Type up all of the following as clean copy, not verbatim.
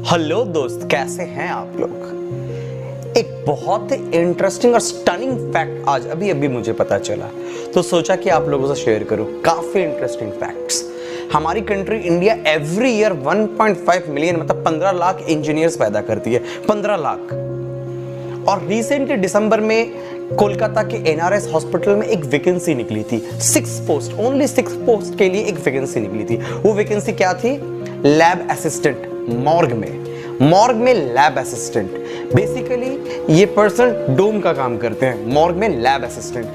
Hello दोस्त, कैसे हैं आप लोग। एक बहुत ही इंटरेस्टिंग और स्टनिंग फैक्ट आज अभी मुझे पता चला, तो सोचा कि आप लोगों से शेयर करूं। काफी इंटरेस्टिंग फैक्ट्स। हमारी country India every year 1.5 million मतलब 15 लाख इंजीनियर्स पैदा करती है। 15 लाख। और रिसेंटली दिसंबर में कोलकाता के एनआरएस हॉस्पिटल में एक वैकेंसी निकली थी। 6 पोस्ट, ओनली 6 पोस्ट के लिए एक वैकेंसी निकली थी। वो वैकेंसी क्या थी? Lab assistant. मॉर्ग में लैब असिस्टेंट। बेसिकली ये पर्सन डोम का काम करते हैं। मॉर्ग में लैब असिस्टेंट,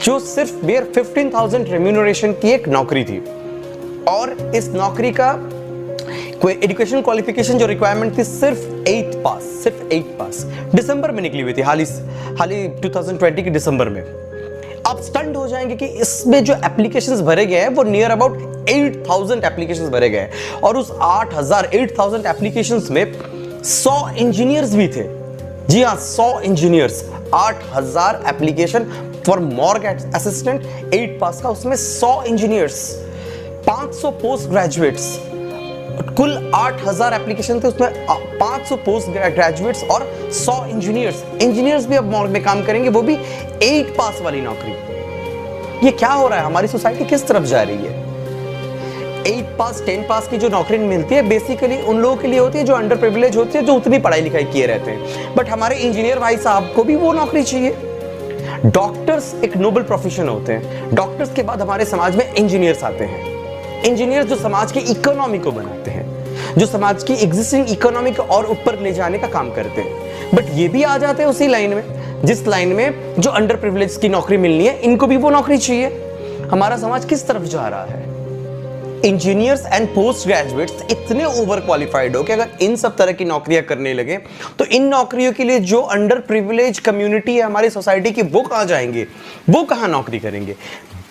जो सिर्फ बेयर 15,000 रेम्यूनरेशन की एक नौकरी थी। और इस नौकरी का कोई एजुकेशन क्वालिफिकेशन जो रिक्वायरमेंट थी सिर्फ 8 पास। दिसंबर में निकली हुई थी, हाल ही 2020 के दिसंबर में। आप स्टंट हो जाएंगे कि इसमें जो एप्लीकेशंस भरे गए हैं वो नियर अबाउट 8,000 एप्लीकेशंस भरे गए हैं। और उस 8,000 एप्लीकेशंस में 100 इंजीनियर्स भी थे। जी हाँ, 100 engineers. 8,000 application for morgue assistant, 8 पास का, उसमें 100 इंजीनियर्स, 500 पोस्ट ग्रेजुएट्स। कुल 8,000 एप्लीकेशन थे, उसमें 500 पोस्ट ग्रेजुएट्स और 100 इंजीनियर्स भी अब मॉर्ग में काम करेंगे, वो भी 8 पास वाली नौकरी। ये क्या हो रहा है? हमारी सोसाइटी किस तरफ जा रही है? 8 पास 10 पास की जो नौकरी मिलती है बेसिकली उन लोगों के लिए होती है जो अंडर प्रिविलेज होती है, जो उतनी पढ़ाई लिखाई किए रहते हैं। बट हमारे इंजीनियर भाई साहब को भी वो नौकरी चाहिए। डॉक्टर्स एक नोबल प्रोफेशन होते हैं। डॉक्टर्स के बाद हमारे समाज में इंजीनियर्स आते हैं। इंजीनियर्स जो समाज की इकोनॉमी को बनाते हैं, जो समाज की एग्जिस्टिंग इकोनॉमी को और ऊपर ले जाने का काम करते हैं। बट ये भी आ जाते हैं उसी लाइन में, जिस लाइन में जो अंडर प्रिविलेज की नौकरी मिलनी है, इनको भी वो नौकरी चाहिए। हमारा समाज किस तरफ जा रहा है? इंजीनियर्स एंड पोस्ट ग्रेजुएट्स इतने ओवर क्वालिफाइड हो कि अगर इन सब तरह की नौकरियां करने लगे तो इन नौकरियों के लिए जो अंडर प्रिविलेज कम्युनिटी है हमारी सोसाइटी की, वो कहां जाएंगे? वो कहां नौकरी करेंगे?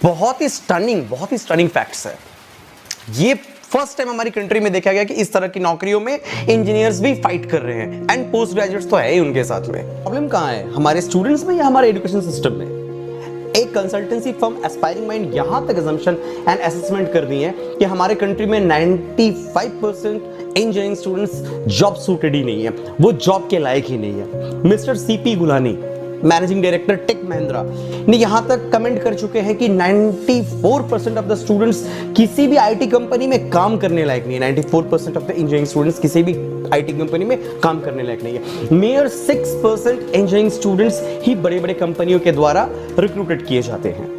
बहुत ही स्टनिंग फैक्ट्स है। ये फर्स्ट टाइम हमारी कंट्री में देखा गया कि इस तरह की नौकरियों में इंजीनियर्स भी फाइट कर रहे हैं, एंड पोस्ट ग्रेजुएट्स तो है ही उनके साथ में। प्रॉब्लम कहां है? हमारे स्टूडेंट्स में या हमारे एजुकेशन सिस्टम में? एक कंसल्टेंसी फर्म एस्पायरिंग माइंड यहां तक अजम्पशन एंड असेसमेंट कर दी है कि हमारे कंट्री में 95% इंजीनियरिंग स्टूडेंट्स जॉब सूटेड ही नहीं है, वो जॉब के लायक ही नहीं है। Mister CP Gulani, managing director Tech Mahindra, ने यहां तक कमेंट कर चुके हैं कि 94% ऑफ द स्टूडेंट्स किसी भी आईटी कंपनी में काम करने लायक नहीं है। 94% ऑफ द इंजीनियरिंग स्टूडेंट्स किसी भी आईटी कंपनी में काम करने लायक नहीं है। मेयर 6% इंजीनियरिंग स्टूडेंट्स ही बड़े बड़े कंपनियों के द्वारा रिक्रूटेड किए जाते हैं।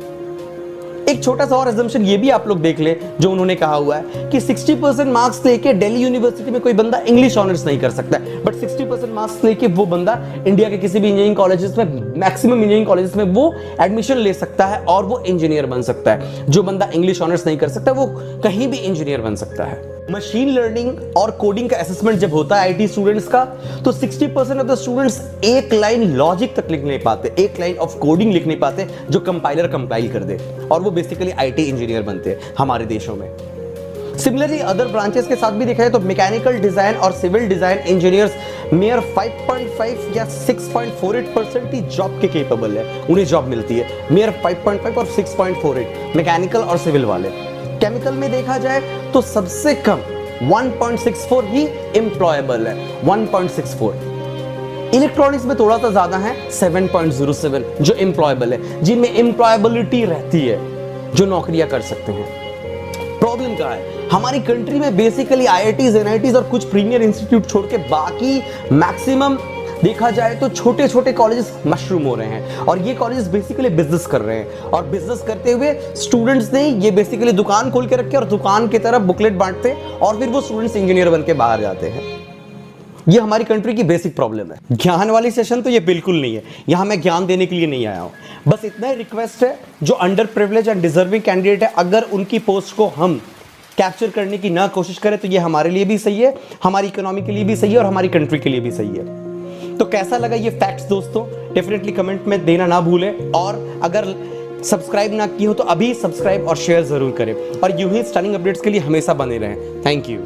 एक छोटा सा और अजम्पशन ये भी आप लोग देख ले, जो उन्होंने कहा हुआ है कि 60% मार्क्स लेके दिल्ली यूनिवर्सिटी में कोई बंदा इंग्लिश ऑनर्स नहीं कर सकता, बट 60% मार्क्स लेके वो बंदा इंडिया के किसी भी इंजीनियरिंग कॉलेजेस में, मैक्सिमम इंजीनियरिंग कॉलेजेस में वो एडमिशन ले सकता है और वो इंजीनियर बन सकता है। जो बंदा इंग्लिश ऑनर्स नहीं कर सकता वो कहीं भी इंजीनियर बन सकता है। मशीन लर्निंग और कोडिंग का असेसमेंट जब होता है आईटी स्टूडेंट्स का, तो 60% ऑफ द स्टूडेंट्स एक लाइन लॉजिक तक लिख नहीं पाते, एक लाइन ऑफ कोडिंग लिख नहीं पाते जो कंपाइलर कंपाइल कर दे, और वो बेसिकली आईटी इंजीनियर बनते हैं हमारे देशों में। सिमिलरली अदर ब्रांचेस के साथ भी देखा जाए तो मैकेनिकल डिजाइन और सिविल डिजाइन इंजीनियर्स मेयर 5.5 या 6.48% ही जॉब के केपेबल है, उन्हें जॉब मिलती है। मेयर 5.5 और 6.48 मैकेनिकल और सिविल वाले। केमिकल में देखा जाए तो सबसे कम 1.64 ही एम्प्लॉयबल है, 1.64। इलेक्ट्रॉनिक्स में थोड़ा सा ज्यादा है, 7.07 जो एम्प्लॉयबल है, जिनमें एम्प्लॉयबिलिटी रहती है, जो नौकरियां कर सकते हैं। प्रॉब्लम क्या है? हमारी कंट्री में बेसिकली आईआईटीज, एनआईटीज और कुछ प्रीमियर इंस्टीट्यूट छोड़ के बाकी मैक्सिमम देखा जाए तो छोटे छोटे कॉलेजेस मशरूम हो रहे हैं, और ये कॉलेजेस बेसिकली बिजनेस कर रहे हैं, और बिजनेस करते हुए स्टूडेंट्स ने ये बेसिकली दुकान खोल के रखे और दुकान की तरफ बुकलेट बांटते हैं, और फिर वो स्टूडेंट्स इंजीनियर बन के बाहर जाते हैं। ये हमारी कंट्री की बेसिक प्रॉब्लम है। ज्ञान वाली सेशन तो ये बिल्कुल नहीं है, यहां मैं ज्ञान देने के लिए नहीं आया हूं। बस इतना ही रिक्वेस्ट है, जो under privilege and deserving candidate है, अगर उनकी पोस्ट को हम कैप्चर करने की ना कोशिश करें तो ये हमारे लिए भी सही है, हमारी इकोनॉमी के लिए भी सही है, और हमारी कंट्री के लिए भी सही है। तो कैसा लगा ये फैक्ट्स दोस्तों? डेफिनेटली कमेंट में देना ना भूलें, और अगर सब्सक्राइब ना किए हो तो अभी सब्सक्राइब और शेयर जरूर करें, और यूं ही स्टनिंग अपडेट्स के लिए हमेशा बने रहें। Thank you.